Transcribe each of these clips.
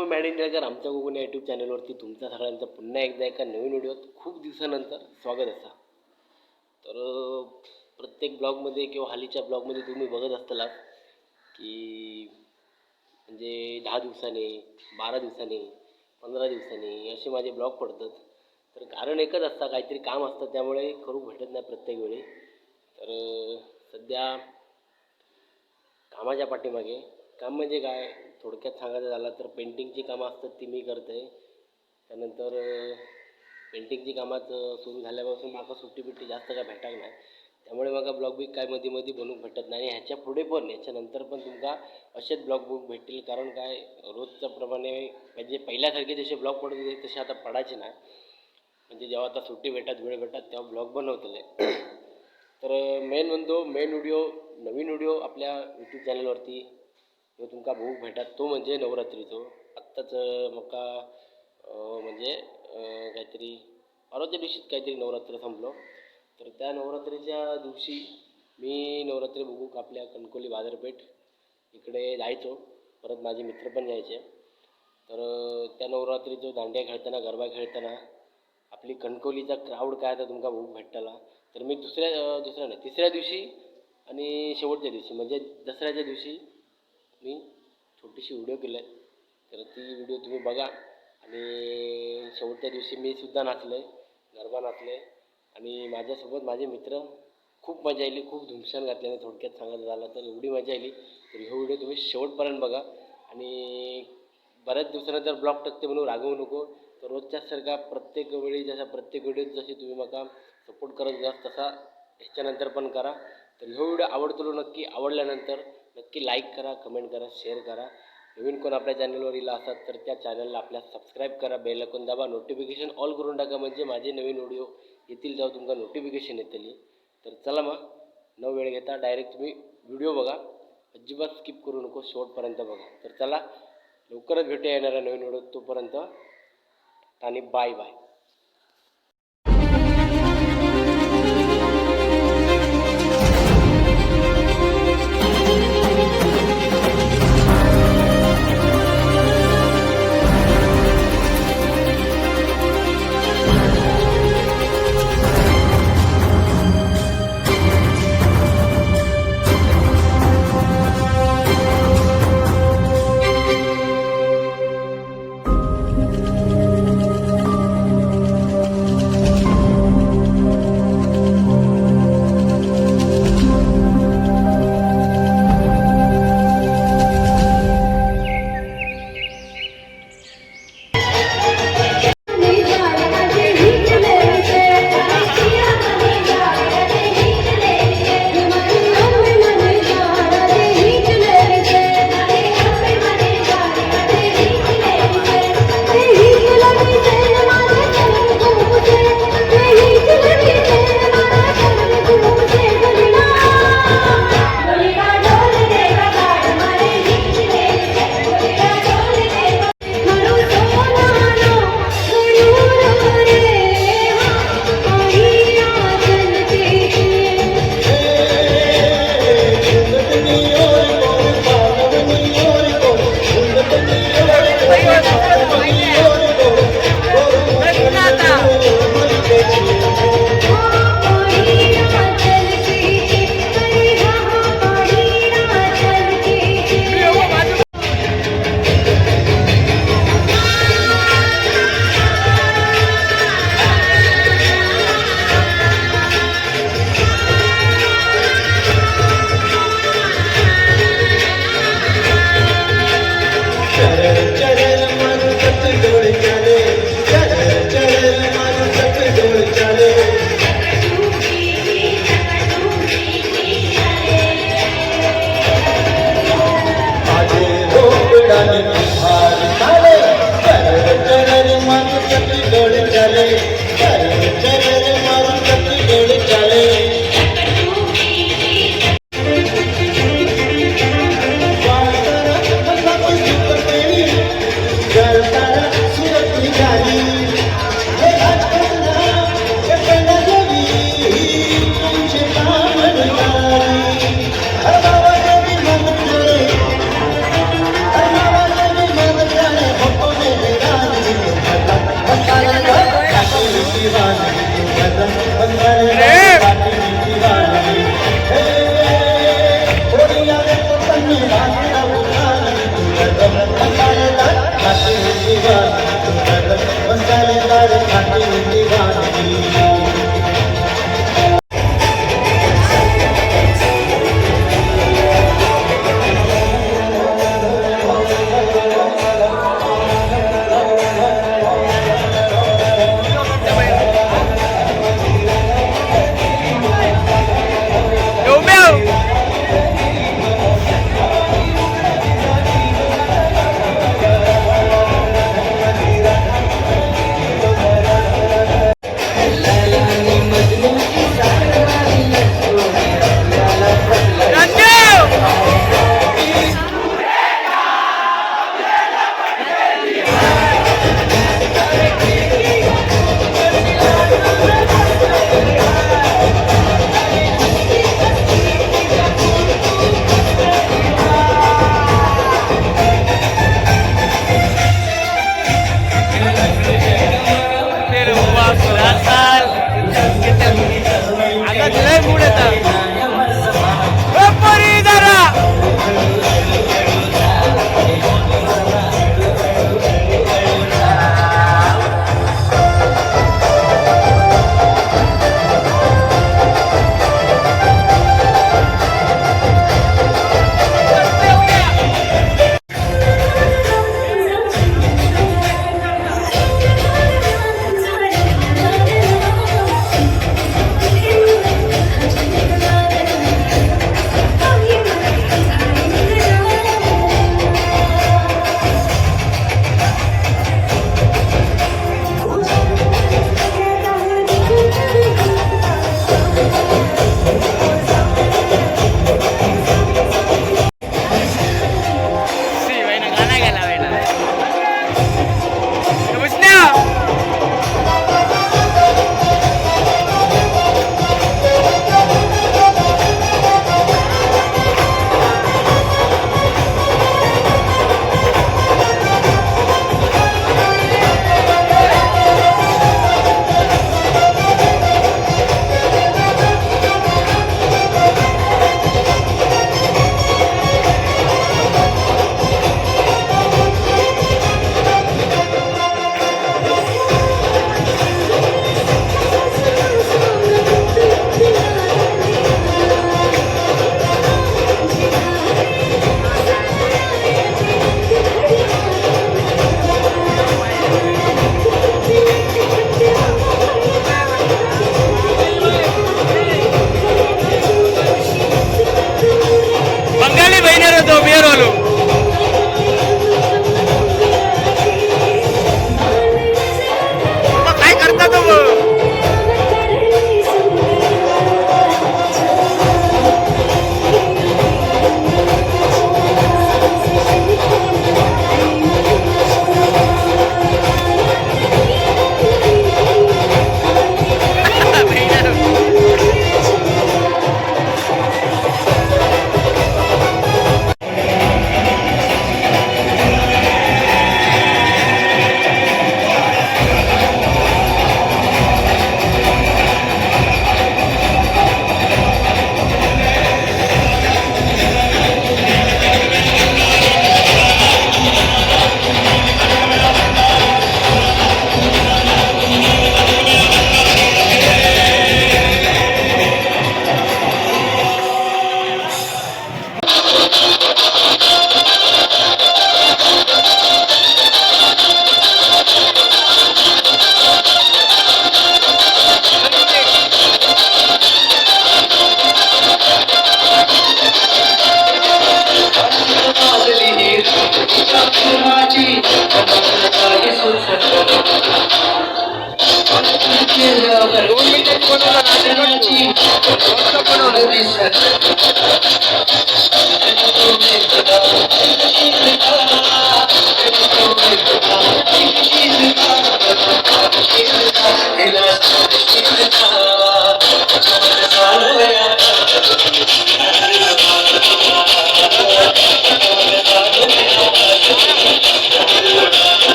मी madam इंडियाकर आमच्या कोकण या YouTube चॅनलवरती तुमच्या सगळ्यांचं पुन्हा एकदा एका नवीन व्हिडिओत खूप दिवसानंतर स्वागत असा. तर प्रत्येक ब्लॉगमध्ये किंवा हालीच्या ब्लॉगमध्ये तुम्ही बघत असताल की म्हणजे 10 दिवसांनी 12 दिवसांनी 15 दिवसांनी असे माझे ब्लॉग पडतात. तर कारण एकच असतं, काहीतरी काम असतं, त्यामुळे करू भेटत नाही प्रत्येक वेळी. तर सध्या कामाच्या पाठीमागे काम म्हणजे काय, थोडक्यात सांगायचं झालं तर पेंटिंगची कामं असतात ती मी करतो आहे. त्यानंतर पेंटिंगची कामाचं सुरू झाल्यापासून माका सुट्टी जास्त काय भेटाक नाही, त्यामुळे मला ब्लॉग बी काय मध्ये मध्ये बनवूक भेटत नाही. आणि ह्याच्या पुढे पण ह्याच्यानंतर पण तुमका असेच ब्लॉग बुक भेटतील. कारण काय रोजच्या प्रमाणे म्हणजे पहिल्यासारखे जसे ब्लॉग पडत होते तसे आता पडायचे नाही. म्हणजे जेव्हा आता सुट्टी भेटत वेळ भेटत तेव्हा ब्लॉग बनवतले. तर मेन व्हिडिओ नवीन व्हिडिओ आपल्या यूट्यूब चॅनलवरती जो तुमका बघूक भेटत तो म्हणजे नवरात्रीचो. आत्ताच मका म्हणजे काहीतरी परवाच्या दिवशीच काहीतरी नवरात्र संपलो. तर त्या नवरात्रीच्या दिवशी मी नवरात्री बघूक आपल्या कणकोली बाजारपेठ इकडे जायचो. परत माझे मित्र पण यायचे. तर त्या नवरात्रीचो दांडिया खेळताना गरबा खेळताना आपली कणकोलीचा क्राऊड काय आता तुमका बघूक भेटला. तर मी तिसऱ्या दिवशी आणि शेवटच्या दिवशी म्हणजे दसऱ्याच्या दिवशी मी छोटीशी व्हिडिओ केली आहे. तर ती व्हिडिओ तुम्ही बघा. आणि शेवटच्या दिवशी मी सुद्धा नाचलो आहे, गरबा नाचले. आणि माझ्यासोबत माझे मित्र, खूप मजा आली, खूप धुमशान घातल्याने. थोडक्यात सांगायचं झालं तर एवढी मजा आली. तर हा व्हिडिओ तुम्ही शेवटपर्यंत बघा. आणि बऱ्याच दिवसानंतर ब्लॉग टाकते म्हणून रागवू नको. तर रोजच्यासारखा प्रत्येक वेळी प्रत्येक व्हिडिओत जशी तुम्ही मला सपोर्ट करत जा तसा ह्याच्यानंतर पण करा. तर हा व्हिडिओ आवडतो नक्की. आवडल्यानंतर नक्की लाईक करा, कमेंट करा, शेअर करा. नवीन कोण आपल्या चॅनलवर येला असतात तर त्या चॅनलला आपल्या सबस्क्राईब करा, बेल आयकॉन दाबा, नोटिफिकेशन ऑल करून टाका, म्हणजे माझे नवीन व्हिडिओ येतील तेव्हा तुमका नोटिफिकेशन येतली. तर चला मग न वेळ घेता डायरेक्ट तुम्ही व्हिडिओ बघा, अजिबात स्किप करू नको, शेवटपर्यंत बघा. तर चला लवकरच भेटूया येणाऱ्या नवीन व्हिडिओ. तोपर्यंत आणि बाय बाय. बंगाली बहिणी होतो बिअर वालो काय करता तो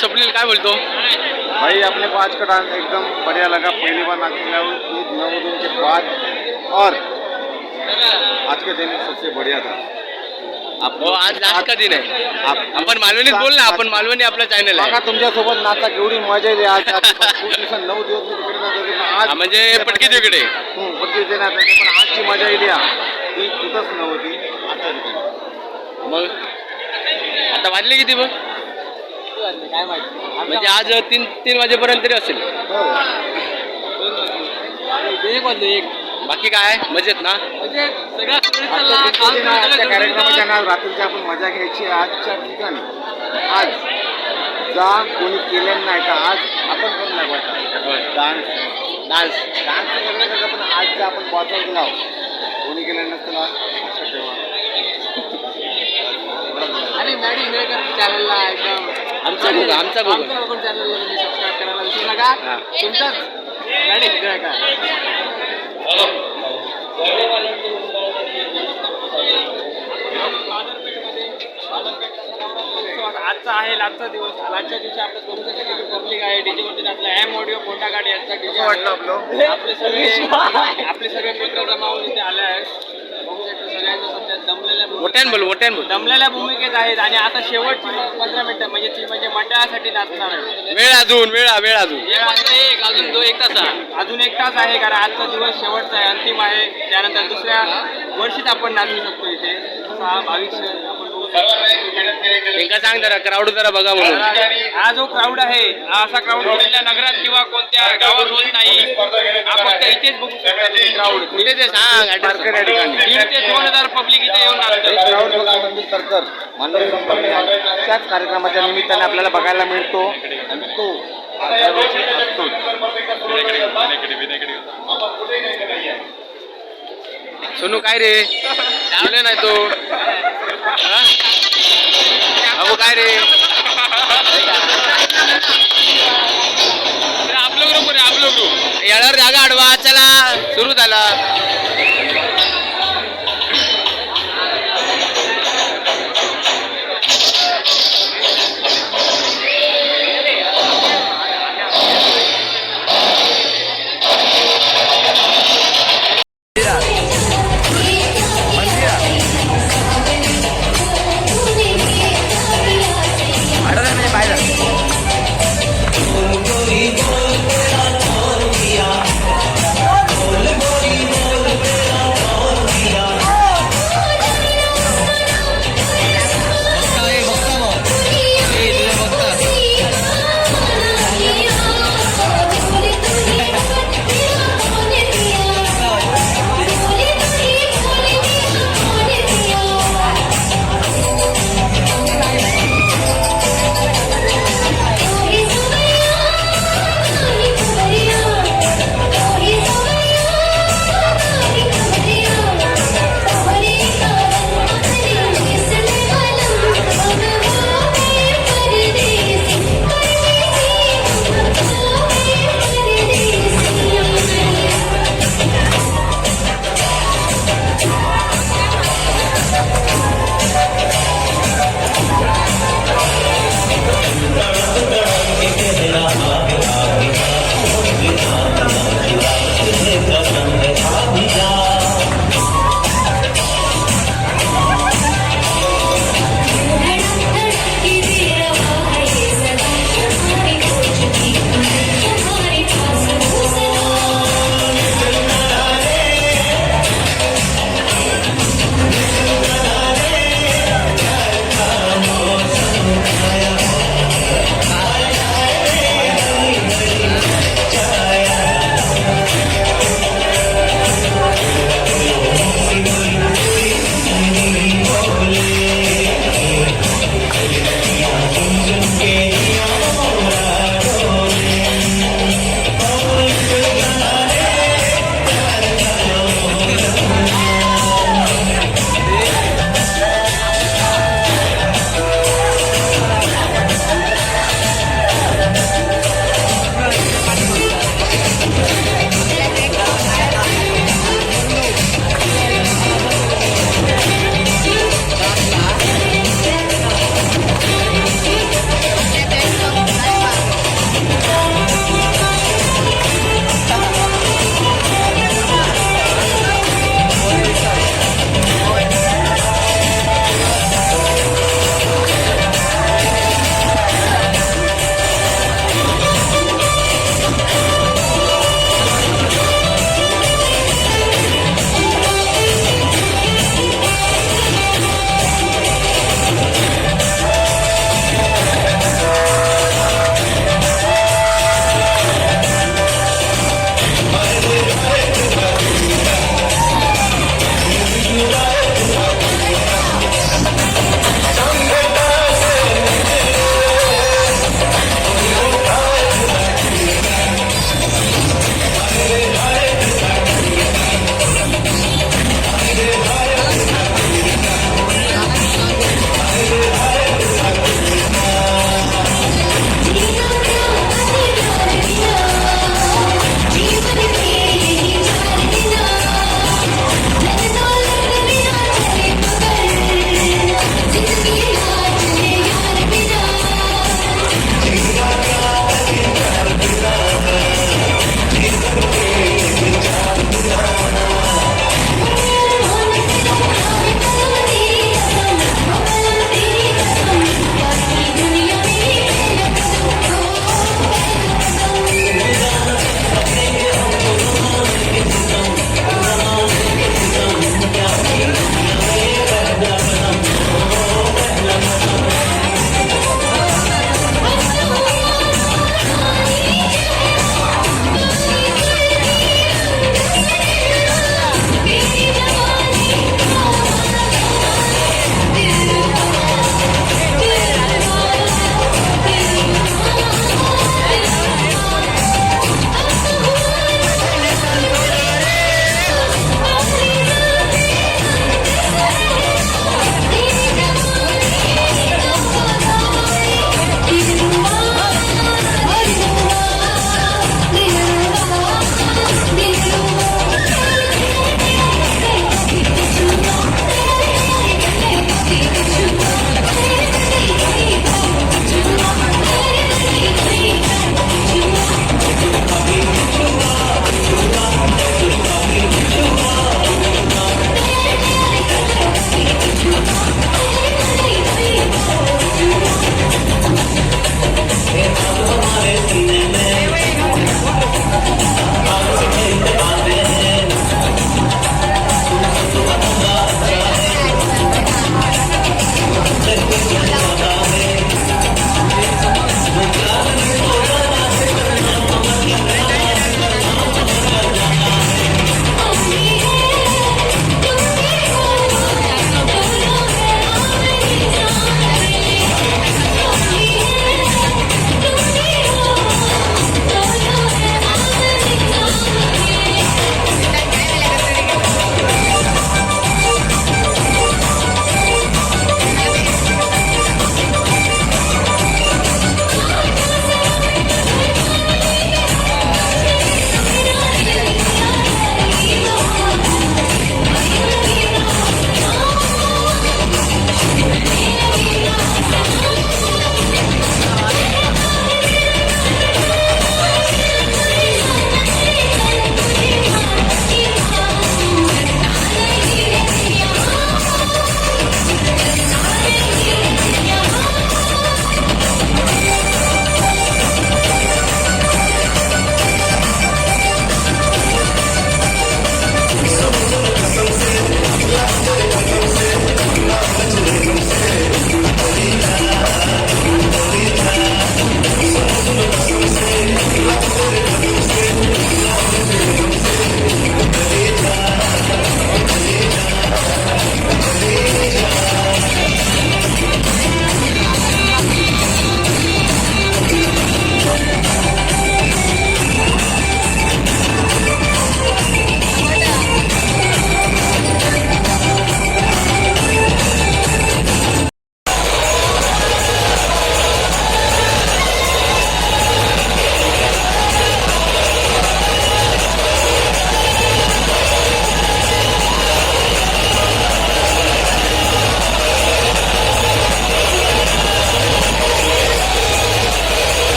स्वप्नील काय बोलतो भाई अपने को आज का डांस एकदम बढ़िया लगा। पहली बार नाचने आया हूँ ईद 9 दिन के बाद और आज का दिन सबसे बढ़िया था। हो आज लास्ट का दिन आहे आपण मालवणीत बोल ना आपण मालवणी आपला चॅनल आहे तुमच्या सोबत नाचा केवढी मजा येते आज 9 दिवस मी तिकडे नाचायचो आज म्हणजे पटकी तिकडे पटकी ते नाचायचे पण आजची मजा येते ती कुठंच नव्हती आजच्या ठिकाणी। मग आता वाजले किती बघ काय माहिती म्हणजे आज 3 वाजेपर्यंत तरी असेल एक वाजले एक बाकी काय मजेत ना म्हणजे सगळ्या कार्यक्रमाच्या नाव रात्रीची आपण मजा घ्यायची आजच्या ठिकाणी। आज जा कोणी केलं नाही का आज आपण पण लागवता डान्स डान्स सगळं पण आज जा आपण वाजवत लाव कोणी केलं नसतं लक्षात ठेवा। आणि मॅडी इंगळकर चॅनलला एकदम आमचा बघून चॅनलला तुम्ही सबस्क्राईब करायला विसरू नका। तुमचाच मॅडी इंगळकर आजचा आहे लाजचा दिवस। लाजच्या दिवशी आपलं तुमच्यासाठी पब्लिक आहे डीजेवरती नाचला एम ऑडिओ फोंडा गाडी यांचा डीजे वाटलं आपले सगळे मित्र जमा होऊन इथे आले आहेत। सगळ्यांचं सध्या दमलेलं मोठ्यान बोल दमलेल्या भूमिकेत आहेत आणि आता शेवटची 15 मिनिटं म्हणजे ती म्हणजे मंडळासाठी नाचणार आहे. वेळ अजून अजून 1 तास आहे कारण आजचा दिवस शेवटचा आहे, अंतिम आहे. त्यानंतर दुसऱ्या वर्षीत आपण नाचू शकतो इथे. 6 22 आपण बघू शकतो. त्यांका सांग जरा क्राऊड जरा बघा म्हणून. हा जो क्राऊड आहे हा असा क्राऊड कुठल्या नगरात किंवा कोणत्या गावात होत नाही. आपण फक्त इथेच बघू शकतो क्राऊड. कुठे ते सांग address. मार्केट या ठिकाणी 1,500 ते 2,000 पब्लिक इथे येऊन नाचतं. क्राऊड बघा मंदिर सरकार मानवी त्याच कार्यक्रमाच्या निमित्ताने आपल्याला बघायला मिळतो आणि तो दरवर्षी असतोच. सोनू काय रे लावले नाही तो हा? बाबू काय रे आपलं ग्रुप येणार जागा अडवा चला सुरू झाला.